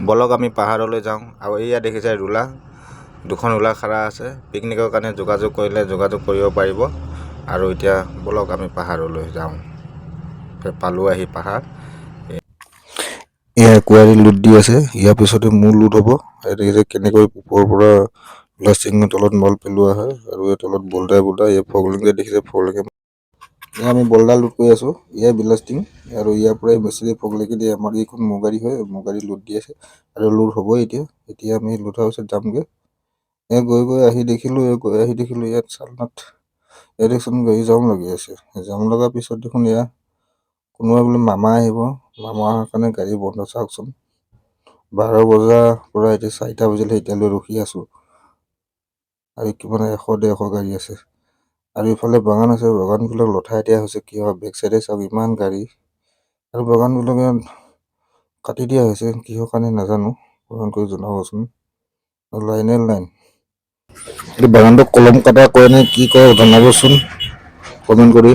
বলক আমি পাহাৰলৈ যাওঁ। আৰু এয়া দেখিছে ৰোলা, দুখন ৰোলা খাৰা আছে। পিকনিকৰ কাৰণে যোগাযোগ কৰিলে যোগাযোগ কৰিব পাৰিব। আৰু এতিয়া বলক আমি পাহাৰলৈ যাওঁ। পালোঁ আহি পাহাৰ। এয়া কুঁৱাৰী লোট দি আছে, ইয়াৰ পিছতে মোৰ লোট হ'ব। দেখিছে কেনেকৈ ওপৰৰ পৰা প্লাষ্টিকৰ তলত মল পেলোৱা হয়। আৰু এই তলত বল্ডাৰ এই ফগলিংকে দেখিছে ফগলিংকে। আমি বল্ডাৰ লোড কৰি আছোঁ, ইয়াৰ ব্লাষ্টিং। আৰু ইয়াৰ পৰাই বেছিকে ফগলিংকে দিয়ে। আমাৰ এইখন মোগাৰী হয়, মোগাৰী লোড দি আছে আৰু লোড হ'ব এতিয়া আমি লোড হোৱাৰ পিছত যামগৈ। গৈ আহি দেখিলোঁ ইয়াত চালনাত দেখোন গাড়ী জাম লাগি আছে। জাম লগাৰ পিছত দেখোন এয়া কোনোবা বোলে মামা আহিব, মামা অহাৰ কাৰণে গাড়ী বন্ধ। চাওকচোন 12 বজাৰ পৰা এতিয়া 4টা বজিলে এতিয়ালৈ ৰখি আছোঁ। আৰু কিমান 100-150 গাড়ী আছে। আৰু ইফালে বাগান আছে, বাগানবিলাক লঠাই দিয়া হৈছে। কি হয় বেক চাইডে চাওক ইমান গাড়ী, আৰু বাগানবিলাকে কাটি দিয়া হৈছে কিহৰ কাৰণে নাজানো, কমেণ্ট কৰি জনাবচোন। লাইন এই বাগানটো কলম কটা কৰে নে কি কৰে জনাবচোন কমেণ্ট কৰি।